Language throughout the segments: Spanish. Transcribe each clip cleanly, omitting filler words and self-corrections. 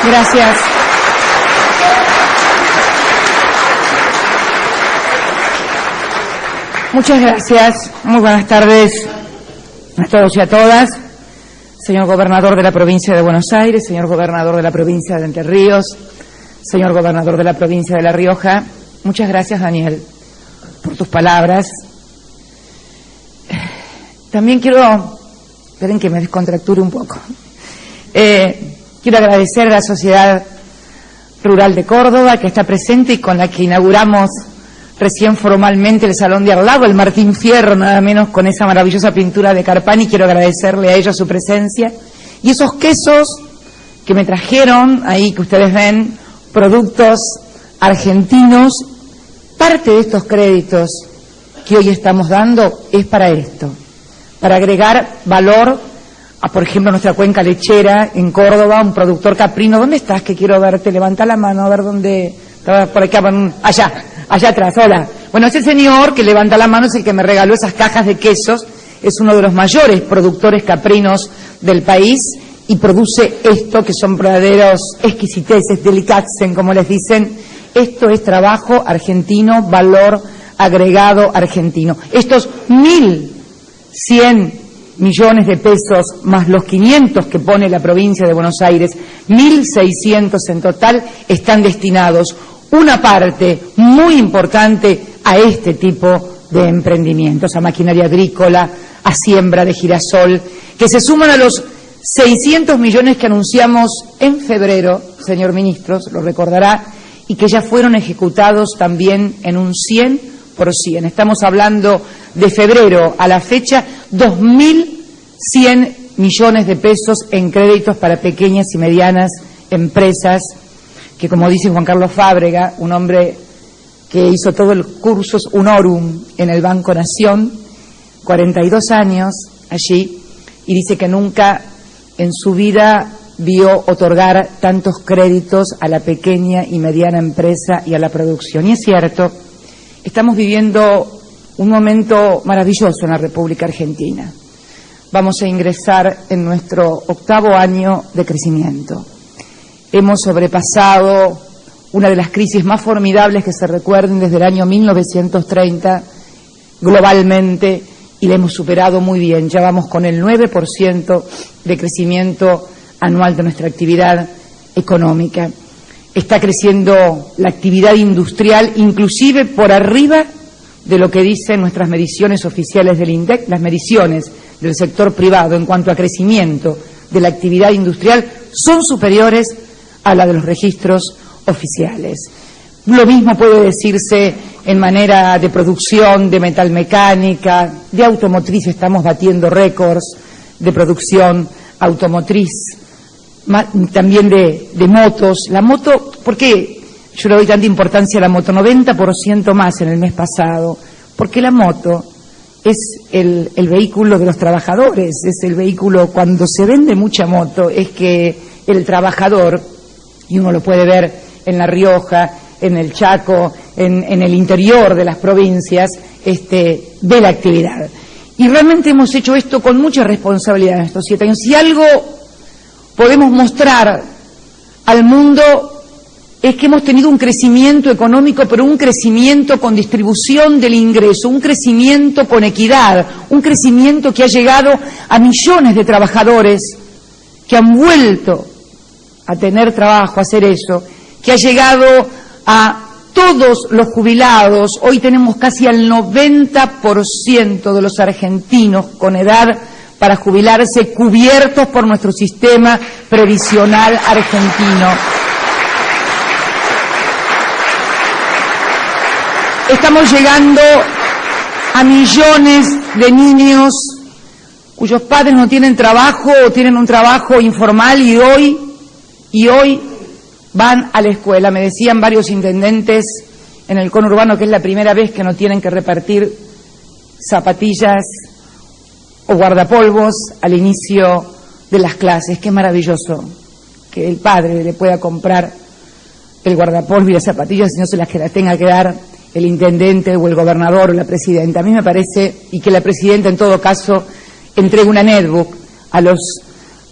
Gracias. Muchas gracias. Muy buenas tardes a todos y a todas. Señor gobernador de la provincia de Buenos Aires, señor gobernador de la provincia de Entre Ríos, señor gobernador de la provincia de La Rioja. Muchas gracias, Daniel, por tus palabras. También quiero, esperen que me descontracture un poco. Quiero agradecer a la Sociedad Rural de Córdoba, que está presente y con la que inauguramos recién formalmente el Salón de al lado, el Martín Fierro, nada menos, con esa maravillosa pintura de Carpani. Quiero agradecerle a ellos su presencia. Y esos quesos que me trajeron, ahí que ustedes ven, productos argentinos, parte de estos créditos que hoy estamos dando es para esto, para agregar valor a, por ejemplo, nuestra cuenca lechera en Córdoba, un productor caprino. ¿Dónde estás? Que quiero verte. Levanta la mano, a ver dónde. Estaba por acá, allá atrás. Hola. Bueno, ese señor que levanta la mano es el que me regaló esas cajas de quesos. Es uno de los mayores productores caprinos del país y produce esto, que son verdaderos exquisiteces, delicatessen, como les dicen. Esto es trabajo argentino, valor agregado argentino. Estos 1.100 millones de pesos más los 500 que pone la provincia de Buenos Aires, 1.600 en total, están destinados una parte muy importante a este tipo de emprendimientos, a maquinaria agrícola, a siembra de girasol, que se suman a los 600 millones que anunciamos en febrero, señor ministro, lo recordará, y que ya fueron ejecutados también en un 100%. Estamos hablando de febrero a la fecha, 2.100 millones de pesos en créditos para pequeñas y medianas empresas, que, como dice Juan Carlos Fábrega, un hombre que hizo todo el cursus honorum en el Banco Nación, 42 años allí, y dice que nunca en su vida vio otorgar tantos créditos a la pequeña y mediana empresa y a la producción. Y es cierto, estamos viviendo un momento maravilloso en la República Argentina. Vamos a ingresar en nuestro 8º año de crecimiento. Hemos sobrepasado una de las crisis más formidables que se recuerden desde el año 1930 globalmente, y la hemos superado muy bien. Ya vamos con el 9% de crecimiento anual de nuestra actividad económica. Está creciendo la actividad industrial, inclusive por arriba de lo que dicen nuestras mediciones oficiales del INDEC. Las mediciones del sector privado en cuanto a crecimiento de la actividad industrial son superiores a la de los registros oficiales. Lo mismo puede decirse en manera de producción, de metalmecánica, de automotriz. Estamos batiendo récords de producción automotriz, también de motos. La moto, ¿por qué yo le doy tanta importancia a la moto? 90% más en el mes pasado, porque la moto es el vehículo de los trabajadores, es el vehículo. Cuando se vende mucha moto es que el trabajador, y uno lo puede ver en La Rioja, en el Chaco, en el interior de las provincias, de la actividad. Y realmente hemos hecho esto con mucha responsabilidad en estos 7 años. Si algo podemos mostrar al mundo es que hemos tenido un crecimiento económico, pero un crecimiento con distribución del ingreso, un crecimiento con equidad, un crecimiento que ha llegado a millones de trabajadores que han vuelto a tener trabajo, a hacer eso, que ha llegado a todos los jubilados. Hoy tenemos casi al 90% de los argentinos con edad para jubilarse cubiertos por nuestro sistema previsional argentino. Estamos llegando a millones de niños cuyos padres no tienen trabajo o tienen un trabajo informal y hoy van a la escuela. Me decían varios intendentes en el conurbano que es la primera vez que no tienen que repartir zapatillas o guardapolvos al inicio de las clases. Qué maravilloso que el padre le pueda comprar el guardapolvo y las zapatillas y no se las tenga que dar el intendente o el gobernador o la presidenta. A mí me parece, y que la presidenta en todo caso entregue una netbook a los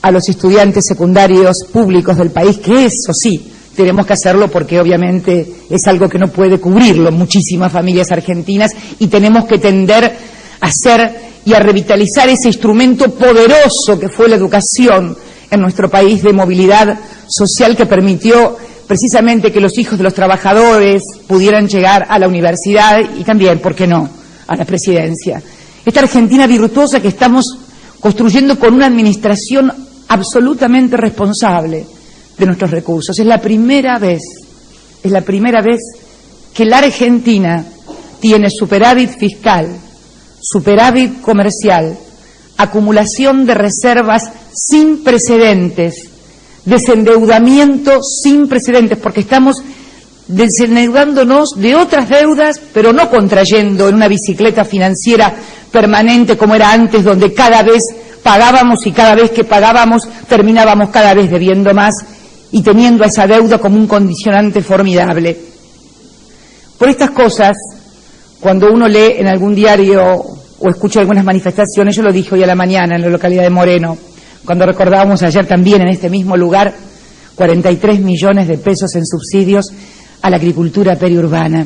a los estudiantes secundarios públicos del país, que eso sí, tenemos que hacerlo porque obviamente es algo que no puede cubrirlo muchísimas familias argentinas, y tenemos que tender a hacer y a revitalizar ese instrumento poderoso que fue la educación en nuestro país, de movilidad social, que permitió precisamente que los hijos de los trabajadores pudieran llegar a la universidad y también, ¿por qué no?, a la presidencia. Esta Argentina virtuosa que estamos construyendo con una administración absolutamente responsable de nuestros recursos. Es la primera vez que la Argentina tiene superávit fiscal, superávit comercial, acumulación de reservas sin precedentes, desendeudamiento sin precedentes, porque estamos desendeudándonos de otras deudas, pero no contrayendo en una bicicleta financiera permanente como era antes, donde cada vez pagábamos y cada vez que pagábamos terminábamos cada vez debiendo más y teniendo a esa deuda como un condicionante formidable. Por estas cosas, cuando uno lee en algún diario o escucha algunas manifestaciones, yo lo dije hoy a la mañana en la localidad de Moreno, cuando recordábamos ayer también en este mismo lugar 43 millones de pesos en subsidios a la agricultura periurbana.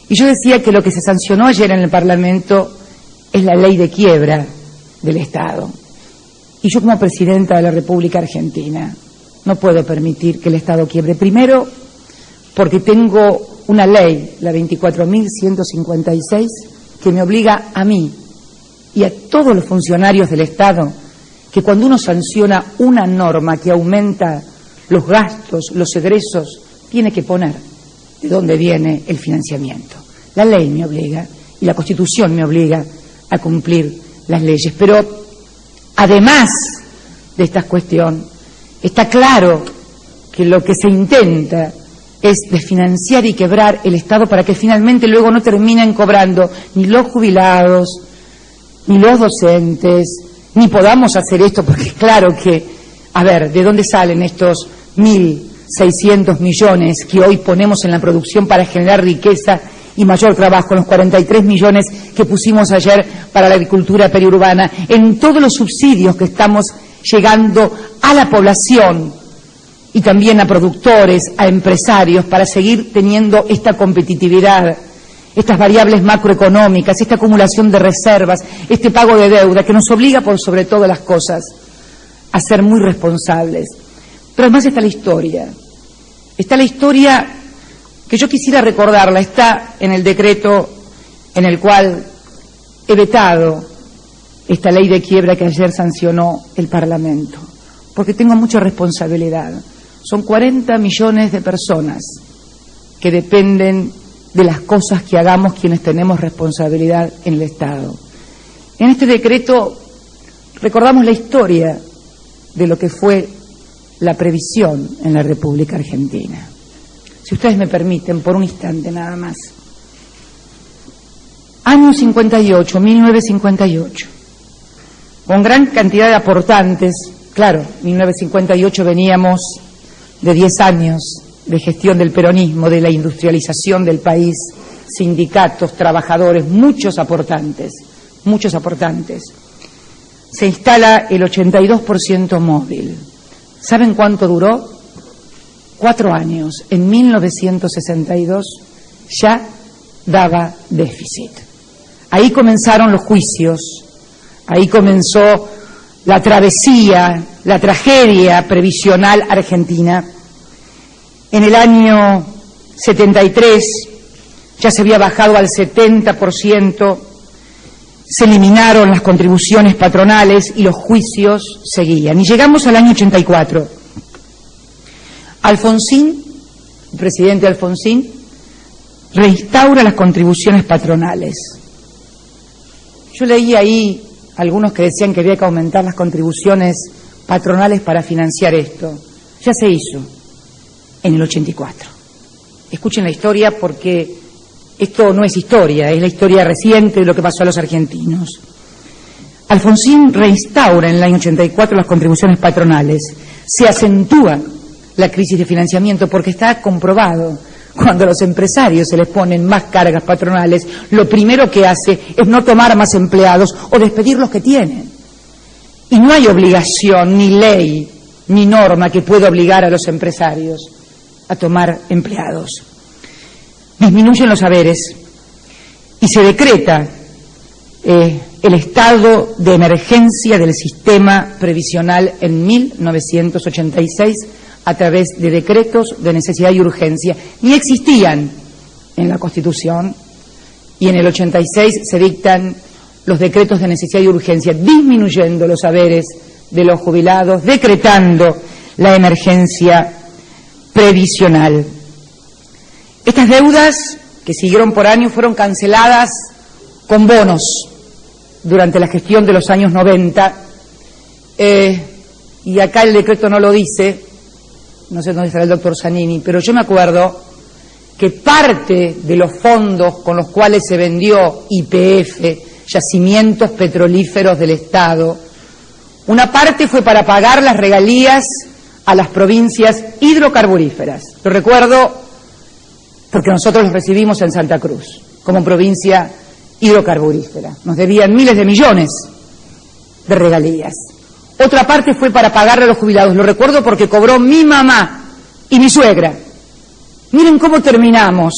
Y yo decía que lo que se sancionó ayer en el Parlamento es la ley de quiebra del Estado. Y yo, como presidenta de la República Argentina, no puedo permitir que el Estado quiebre. Primero, porque tengo una ley, la 24.156, que me obliga a mí y a todos los funcionarios del Estado que cuando uno sanciona una norma que aumenta los gastos, los egresos, tiene que poner de dónde viene el financiamiento. La ley me obliga y la Constitución me obliga a cumplir las leyes. Pero además de esta cuestión, está claro que lo que se intenta es desfinanciar y quebrar el Estado para que finalmente luego no terminen cobrando ni los jubilados, ni los docentes, ni podamos hacer esto, porque claro que, a ver, ¿de dónde salen estos 1.600 millones que hoy ponemos en la producción para generar riqueza y mayor trabajo, los 43 millones que pusimos ayer para la agricultura periurbana, en todos los subsidios que estamos llegando a la población y también a productores, a empresarios, para seguir teniendo esta competitividad, estas variables macroeconómicas, esta acumulación de reservas, este pago de deuda que nos obliga, por sobre todas las cosas, a ser muy responsables. Pero además está la historia que yo quisiera recordarla, está en el decreto en el cual he vetado esta ley de quiebra que ayer sancionó el Parlamento, porque tengo mucha responsabilidad. Son 40 millones de personas que dependen de las cosas que hagamos quienes tenemos responsabilidad en el Estado. En este decreto recordamos la historia de lo que fue la previsión en la República Argentina. Si ustedes me permiten, por un instante nada más. Año 58, 1958, con gran cantidad de aportantes. Claro, 1958 veníamos de 10 años de gestión del peronismo, de la industrialización del país, sindicatos, trabajadores, muchos aportantes. Se instala el 82% móvil. ¿Saben cuánto duró? 4 años. En 1962 ya daba déficit. Ahí comenzaron los juicios, ahí comenzó la travesía, la tragedia previsional argentina. En el año 73 ya se había bajado al 70%, se eliminaron las contribuciones patronales y los juicios seguían. Y llegamos al año 84. Alfonsín, el presidente Alfonsín, reinstaura las contribuciones patronales. Yo leí ahí algunos que decían que había que aumentar las contribuciones patronales para financiar esto. Ya se hizo en el 84. Escuchen la historia porque esto no es historia, es la historia reciente de lo que pasó a los argentinos. Alfonsín reinstaura en el año 84 las contribuciones patronales. Se acentúa la crisis de financiamiento porque está comprobado. Cuando a los empresarios se les ponen más cargas patronales, lo primero que hace es no tomar más empleados o despedir los que tienen. Y no hay obligación, ni ley, ni norma que pueda obligar a los empresarios a tomar empleados. Disminuyen los haberes y se decreta el estado de emergencia del sistema previsional en 1986 a través de decretos de necesidad y urgencia. Ni existían en la Constitución, y en el 86 se dictan los decretos de necesidad y urgencia, disminuyendo los haberes de los jubilados, decretando la emergencia previsional. Estas deudas, que siguieron por años, fueron canceladas con bonos durante la gestión de los años 90, y acá el decreto no lo dice, no sé dónde estará el doctor Zanini, pero yo me acuerdo que parte de los fondos con los cuales se vendió YPF, Yacimientos Petrolíferos del Estado, una parte fue para pagar las regalías a las provincias hidrocarburíferas. Lo recuerdo porque nosotros los recibimos en Santa Cruz, como provincia hidrocarburífera. Nos debían miles de millones de regalías. Otra parte fue para pagarle a los jubilados. Lo recuerdo porque cobró mi mamá y mi suegra. Miren cómo terminamos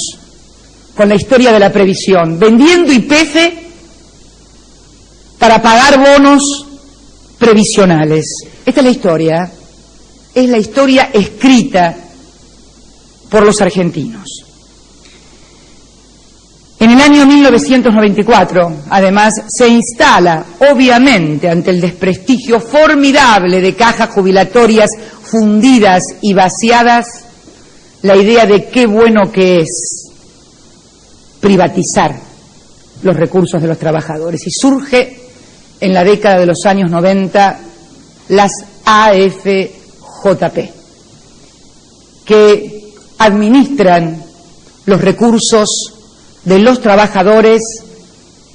con la historia de la previsión, vendiendo YPF para pagar bonos previsionales. Esta es la historia, es la historia escrita por los argentinos. En el año 1994, además, se instala, obviamente, ante el desprestigio formidable de cajas jubilatorias fundidas y vaciadas, la idea de qué bueno que es privatizar los recursos de los trabajadores. Y surge en la década de los años 90 las AFJP, que administran los recursos de los trabajadores,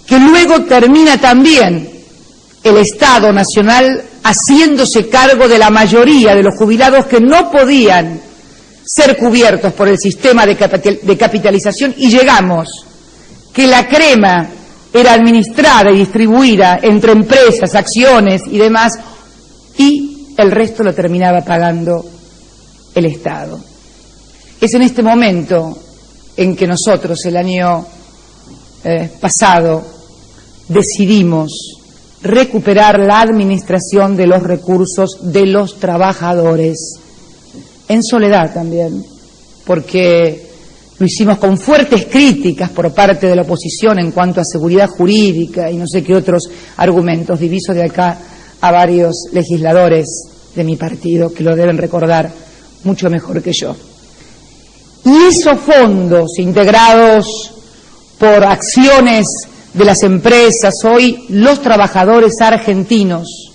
que luego termina también el Estado Nacional haciéndose cargo de la mayoría de los jubilados que no podían ser cubiertos por el sistema de capitalización, y llegamos que la crema era administrada y distribuida entre empresas, acciones y demás, y el resto lo terminaba pagando el Estado. Es en este momento en que nosotros, el año pasado, decidimos recuperar la administración de los recursos de los trabajadores, en soledad también, porque lo hicimos con fuertes críticas por parte de la oposición en cuanto a seguridad jurídica y no sé qué otros argumentos. Diviso de acá a varios legisladores de mi partido que lo deben recordar mucho mejor que yo. Y esos fondos integrados por acciones de las empresas, hoy los trabajadores argentinos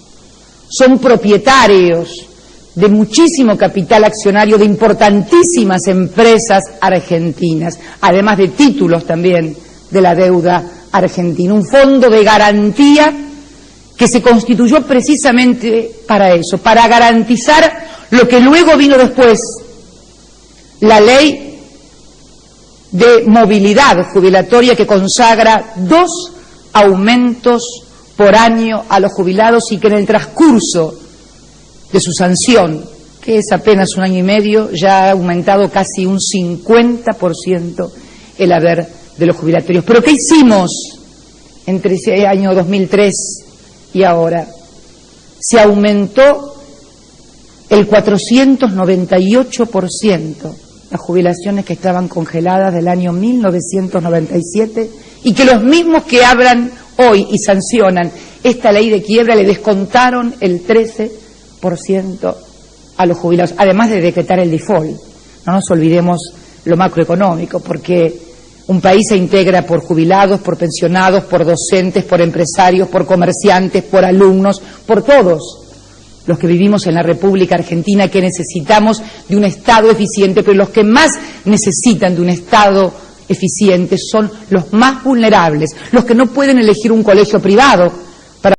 son propietarios de muchísimo capital accionario de importantísimas empresas argentinas, además de títulos también de la deuda argentina. Un fondo de garantía que se constituyó precisamente para eso, para garantizar lo que luego vino después, la ley de movilidad jubilatoria, que consagra 2 aumentos por año a los jubilados, y que en el transcurso de su sanción, que es apenas 1 año y medio, ya ha aumentado casi un 50% el haber de los jubilatorios. ¿Pero qué hicimos entre ese año 2003 y ahora? Se aumentó el 498% las jubilaciones que estaban congeladas del año 1997, y que los mismos que hablan hoy y sancionan esta ley de quiebra le descontaron el 13% a los jubilados, además de decretar el default. No nos olvidemos lo macroeconómico, porque un país se integra por jubilados, por pensionados, por docentes, por empresarios, por comerciantes, por alumnos, por todos los que vivimos en la República Argentina, que necesitamos de un Estado eficiente, pero los que más necesitan de un Estado eficiente son los más vulnerables, los que no pueden elegir un colegio privado,